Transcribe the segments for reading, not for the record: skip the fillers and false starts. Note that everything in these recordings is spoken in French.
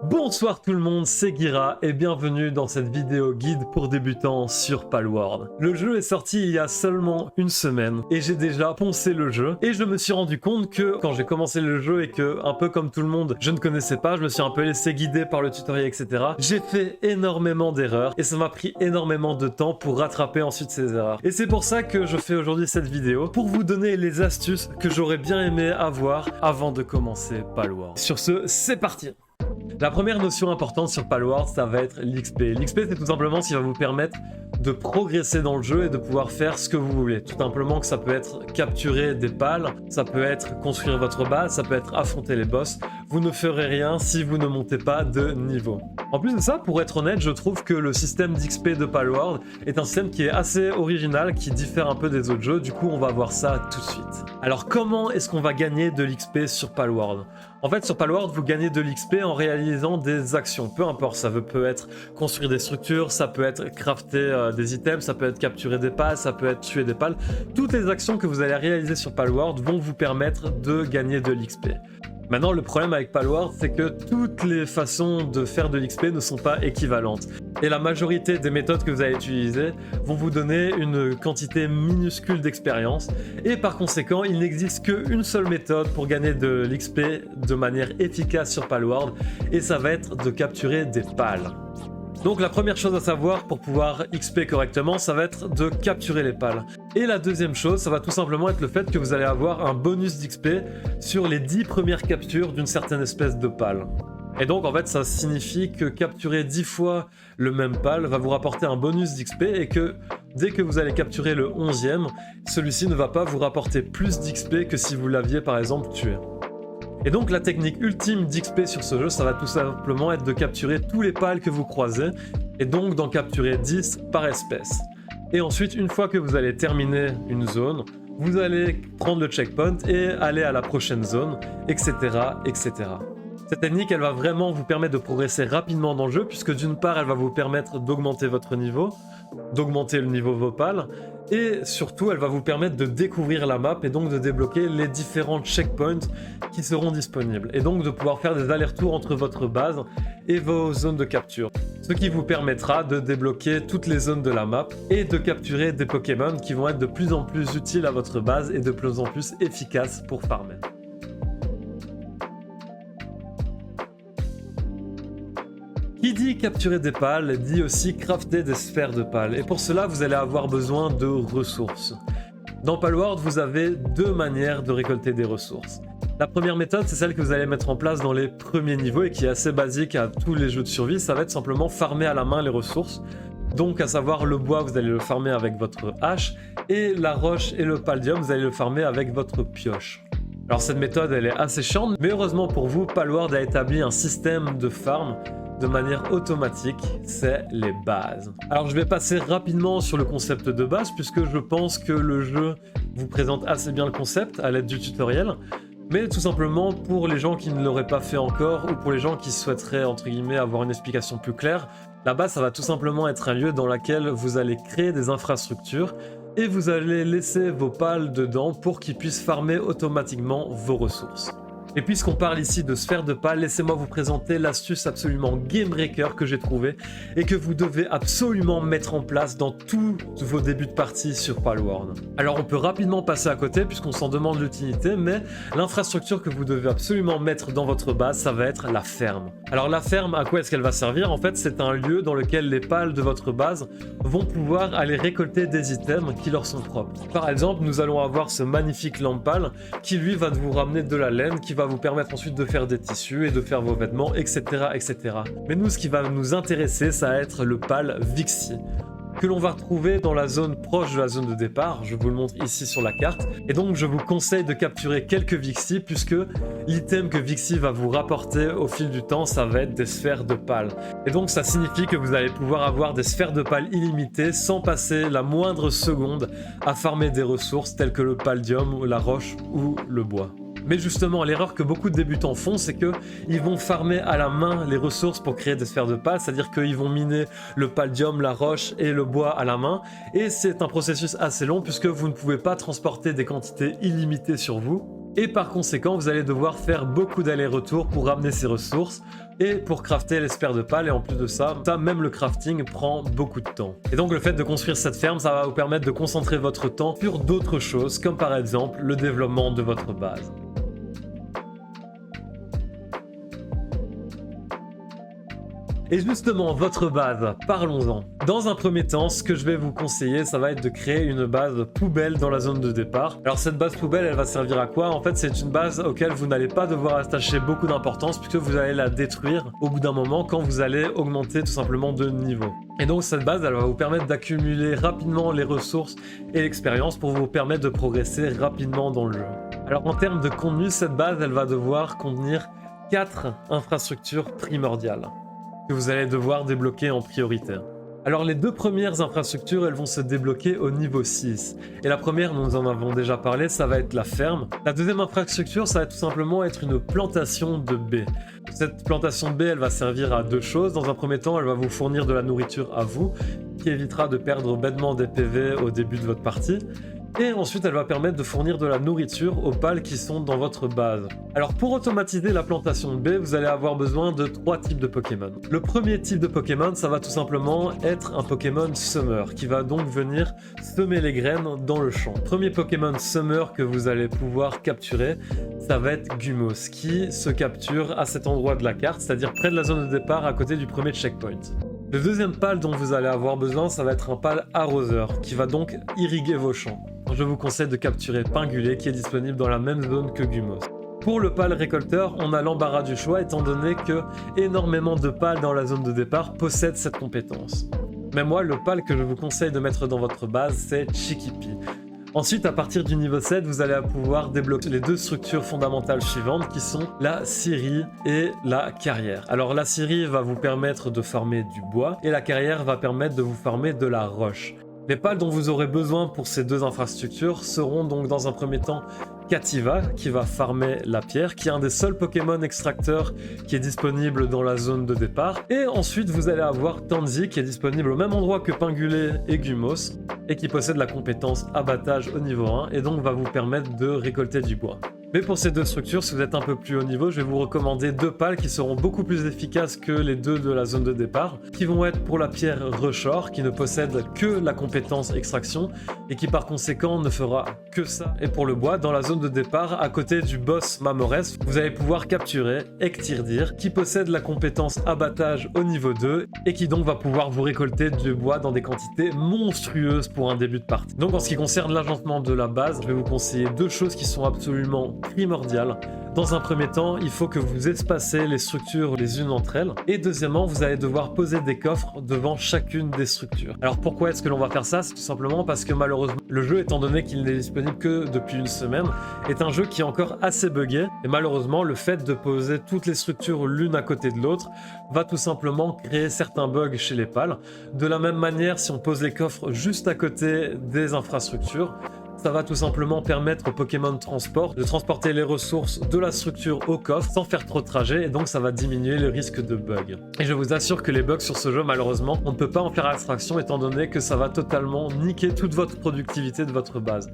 Bonsoir tout le monde, c'est Gira et bienvenue dans cette vidéo guide pour débutants sur Palworld. Le jeu est sorti il y a seulement une semaine et j'ai déjà poncé le jeu et je me suis rendu compte que quand j'ai commencé le jeu et que, un peu comme tout le monde, je ne connaissais pas, je me suis un peu laissé guider par le tutoriel etc. J'ai fait énormément d'erreurs et ça m'a pris énormément de temps pour rattraper ensuite ces erreurs. Et c'est pour ça que je fais aujourd'hui cette vidéo, pour vous donner les astuces que j'aurais bien aimé avoir avant de commencer Palworld. Sur ce, c'est parti! La première notion importante sur Palworld, ça va être l'XP. L'XP, c'est tout simplement ce qui va vous permettre de progresser dans le jeu et de pouvoir faire ce que vous voulez. Tout simplement que ça peut être capturer des pales, ça peut être construire votre base, ça peut être affronter les boss. Vous ne ferez rien si vous ne montez pas de niveau. En plus de ça, pour être honnête, je trouve que le système d'XP de Palworld est un système qui est assez original, qui diffère un peu des autres jeux. Du coup, on va voir ça tout de suite. Alors, comment est-ce qu'on va gagner de l'XP sur Palworld? En fait, sur Palworld, vous gagnez de l'XP en réalisant des actions. Peu importe, ça peut être construire des structures, ça peut être crafter des items, ça peut être capturer des pales, ça peut être tuer des pales. Toutes les actions que vous allez réaliser sur Palworld vont vous permettre de gagner de l'XP. Maintenant, le problème avec Palworld, c'est que toutes les façons de faire de l'XP ne sont pas équivalentes. Et la majorité des méthodes que vous allez utiliser vont vous donner une quantité minuscule d'expérience. Et par conséquent, il n'existe qu'une seule méthode pour gagner de l'XP de manière efficace sur Palworld. Et ça va être de capturer des pales. Donc la première chose à savoir pour pouvoir XP correctement, ça va être de capturer les pales. Et la deuxième chose, ça va tout simplement être le fait que vous allez avoir un bonus d'XP sur les 10 premières captures d'une certaine espèce de pale. Et donc en fait ça signifie que capturer 10 fois le même pal va vous rapporter un bonus d'XP et que dès que vous allez capturer le 11e, celui-ci ne va pas vous rapporter plus d'XP que si vous l'aviez par exemple tué. Et donc la technique ultime d'XP sur ce jeu, ça va tout simplement être de capturer tous les pales que vous croisez, et donc d'en capturer 10 par espèce. Et ensuite, une fois que vous allez terminer une zone, vous allez prendre le checkpoint et aller à la prochaine zone, etc. etc. Cette technique, elle va vraiment vous permettre de progresser rapidement dans le jeu, puisque d'une part, elle va vous permettre d'augmenter votre niveau, d'augmenter le niveau de vos pales, et surtout, elle va vous permettre de découvrir la map et donc de débloquer les différents checkpoints qui seront disponibles. Et donc de pouvoir faire des allers-retours entre votre base et vos zones de capture. Ce qui vous permettra de débloquer toutes les zones de la map et de capturer des Pokémon qui vont être de plus en plus utiles à votre base et de plus en plus efficaces pour farmer. Qui dit capturer des pales, dit aussi crafter des sphères de pales. Et pour cela, vous allez avoir besoin de ressources. Dans Palworld, vous avez deux manières de récolter des ressources. La première méthode, c'est celle que vous allez mettre en place dans les premiers niveaux et qui est assez basique à tous les jeux de survie. Ça va être simplement farmer à la main les ressources. Donc à savoir le bois, vous allez le farmer avec votre hache. Et la roche et le paldium, vous allez le farmer avec votre pioche. Alors cette méthode, elle est assez chiante. Mais heureusement pour vous, Palworld a établi un système de farm de manière automatique, c'est les bases. Alors je vais passer rapidement sur le concept de base puisque je pense que le jeu vous présente assez bien le concept à l'aide du tutoriel, mais tout simplement pour les gens qui ne l'auraient pas fait encore ou pour les gens qui souhaiteraient entre guillemets avoir une explication plus claire, la base ça va tout simplement être un lieu dans lequel vous allez créer des infrastructures et vous allez laisser vos pales dedans pour qu'ils puissent farmer automatiquement vos ressources. Et puisqu'on parle ici de sphères de pales, laissez-moi vous présenter l'astuce absolument game breaker que j'ai trouvée et que vous devez absolument mettre en place dans tous vos débuts de partie sur Palworld. Alors on peut rapidement passer à côté puisqu'on s'en demande l'utilité, mais l'infrastructure que vous devez absolument mettre dans votre base, ça va être la ferme. Alors la ferme, à quoi est-ce qu'elle va servir? En fait, c'est un lieu dans lequel les pales de votre base vont pouvoir aller récolter des items qui leur sont propres. Par exemple, nous allons avoir ce magnifique lampal qui lui va vous ramener de la laine, qui va vous permettre ensuite de faire des tissus et de faire vos vêtements, etc. etc. Mais nous, ce qui va nous intéresser, ça va être le pal Vixie, que l'on va retrouver dans la zone proche de la zone de départ. Je vous le montre ici sur la carte. Et donc, je vous conseille de capturer quelques Vixie, puisque l'item que Vixie va vous rapporter au fil du temps, ça va être des sphères de pales. Et donc, ça signifie que vous allez pouvoir avoir des sphères de pales illimitées sans passer la moindre seconde à farmer des ressources telles que le paldium, la roche ou le bois. Mais justement, l'erreur que beaucoup de débutants font, c'est qu'ils vont farmer à la main les ressources pour créer des sphères de pales, c'est-à-dire qu'ils vont miner le paldium, la roche et le bois à la main. Et c'est un processus assez long puisque vous ne pouvez pas transporter des quantités illimitées sur vous. Et par conséquent, vous allez devoir faire beaucoup d'allers-retours pour ramener ces ressources, et pour crafter les spères de pales, et en plus de ça, même le crafting prend beaucoup de temps. Et donc le fait de construire cette ferme, ça va vous permettre de concentrer votre temps sur d'autres choses, comme par exemple le développement de votre base. Et justement, votre base, parlons-en. Dans un premier temps, ce que je vais vous conseiller, ça va être de créer une base poubelle dans la zone de départ. Alors cette base poubelle, elle va servir à quoi? En fait, c'est une base auquel vous n'allez pas devoir attacher beaucoup d'importance, puisque vous allez la détruire au bout d'un moment quand vous allez augmenter tout simplement de niveau. Et donc cette base, elle va vous permettre d'accumuler rapidement les ressources et l'expérience pour vous permettre de progresser rapidement dans le jeu. Alors en termes de contenu, cette base, elle va devoir contenir 4 infrastructures primordiales que vous allez devoir débloquer en priorité. Alors les 2 premières infrastructures, elles vont se débloquer au niveau 6. Et la première, nous en avons déjà parlé, ça va être la ferme. La deuxième infrastructure, ça va tout simplement être une plantation de baies. Cette plantation de baies, elle va servir à 2 choses. Dans un premier temps, elle va vous fournir de la nourriture à vous, qui évitera de perdre bêtement des PV au début de votre partie. Et ensuite, elle va permettre de fournir de la nourriture aux pales qui sont dans votre base. Alors pour automatiser la plantation de baies, vous allez avoir besoin de 3 types de Pokémon. Le premier type de Pokémon, ça va tout simplement être un Pokémon Summer, qui va donc venir semer les graines dans le champ. Premier Pokémon Summer que vous allez pouvoir capturer, ça va être Gumos, qui se capture à cet endroit de la carte, c'est-à-dire près de la zone de départ, à côté du premier checkpoint. Le deuxième pal dont vous allez avoir besoin, ça va être un pal arroseur, qui va donc irriguer vos champs. Je vous conseille de capturer Pingulé, qui est disponible dans la même zone que Gumos. Pour le pal récolteur, on a l'embarras du choix, étant donné que énormément de pales dans la zone de départ possèdent cette compétence. Mais moi, le pal que je vous conseille de mettre dans votre base, c'est Chikipi. Ensuite, à partir du niveau 7, vous allez pouvoir débloquer les 2 structures fondamentales suivantes qui sont la scierie et la carrière. Alors la scierie va vous permettre de farmer du bois et la carrière va permettre de vous farmer de la roche. Les pales dont vous aurez besoin pour ces 2 infrastructures seront donc dans un premier temps Kativa, qui va farmer la pierre, qui est un des seuls Pokémon extracteurs qui est disponible dans la zone de départ. Et ensuite, vous allez avoir Tanzi, qui est disponible au même endroit que Pingulé et Gumos, et qui possède la compétence abattage au niveau 1, et donc va vous permettre de récolter du bois. Mais pour ces 2 structures, si vous êtes un peu plus haut niveau, je vais vous recommander 2 pales qui seront beaucoup plus efficaces que les 2 de la zone de départ, qui vont être pour la pierre Reshore, qui ne possède que la compétence extraction, et qui par conséquent ne fera que ça. Et pour le bois, dans la zone de départ, à côté du boss Mamores, vous allez pouvoir capturer Ektirdir, qui possède la compétence abattage au niveau 2, et qui donc va pouvoir vous récolter du bois dans des quantités monstrueuses pour un début de partie. Donc en ce qui concerne l'agencement de la base, je vais vous conseiller 2 choses qui sont absolument primordial. Dans un premier temps, il faut que vous espacez les structures les unes entre elles. Et deuxièmement, vous allez devoir poser des coffres devant chacune des structures. Alors pourquoi est-ce que l'on va faire ça? C'est tout simplement parce que malheureusement, le jeu, étant donné qu'il n'est disponible que depuis une semaine, est un jeu qui est encore assez buggé. Et malheureusement, le fait de poser toutes les structures l'une à côté de l'autre va tout simplement créer certains bugs chez les pales. De la même manière, si on pose les coffres juste à côté des infrastructures, ça va tout simplement permettre au Pokémon Transport de transporter les ressources de la structure au coffre sans faire trop de trajet, et donc ça va diminuer le risque de bug. Et je vous assure que les bugs sur ce jeu, malheureusement, on ne peut pas en faire abstraction étant donné que ça va totalement niquer toute votre productivité de votre base.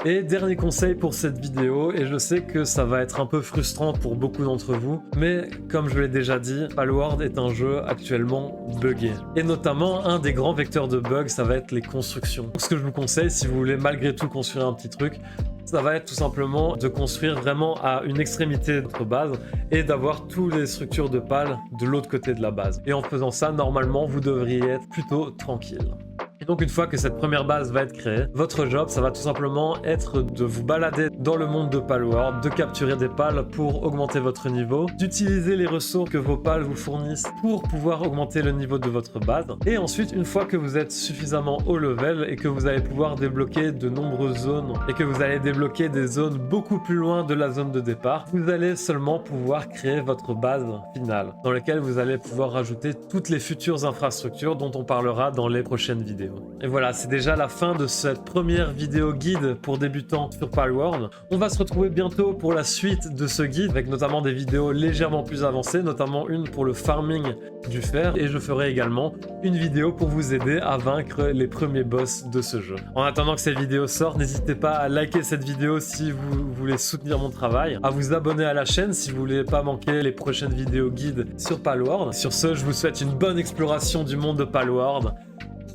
Et dernier conseil pour cette vidéo, et je sais que ça va être un peu frustrant pour beaucoup d'entre vous, mais comme je l'ai déjà dit, Palworld est un jeu actuellement buggé. Et notamment, un des grands vecteurs de bugs, ça va être les constructions. Donc, ce que je vous conseille, si vous voulez malgré tout construire un petit truc, ça va être tout simplement de construire vraiment à une extrémité de votre base et d'avoir toutes les structures de pales de l'autre côté de la base. Et en faisant ça, normalement, vous devriez être plutôt tranquille. Et donc une fois que cette première base va être créée, votre job, ça va tout simplement être de vous balader dans le monde de Palworld, de capturer des pales pour augmenter votre niveau, d'utiliser les ressources que vos pales vous fournissent pour pouvoir augmenter le niveau de votre base. Et ensuite, une fois que vous êtes suffisamment haut level et que vous allez pouvoir débloquer de nombreuses zones et que vous allez débloquer des zones beaucoup plus loin de la zone de départ, vous allez seulement pouvoir créer votre base finale, dans laquelle vous allez pouvoir rajouter toutes les futures infrastructures dont on parlera dans les prochaines vidéos. vidéo. Et voilà, c'est déjà la fin de cette première vidéo guide pour débutants sur Palworld. On va se retrouver bientôt pour la suite de ce guide, avec notamment des vidéos légèrement plus avancées, notamment une pour le farming du fer, et je ferai également une vidéo pour vous aider à vaincre les premiers boss de ce jeu. En attendant que cette vidéo sorte, n'hésitez pas à liker cette vidéo si vous voulez soutenir mon travail, à vous abonner à la chaîne si vous voulez pas manquer les prochaines vidéos guides sur Palworld. Sur ce, je vous souhaite une bonne exploration du monde de Palworld.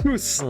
Tous!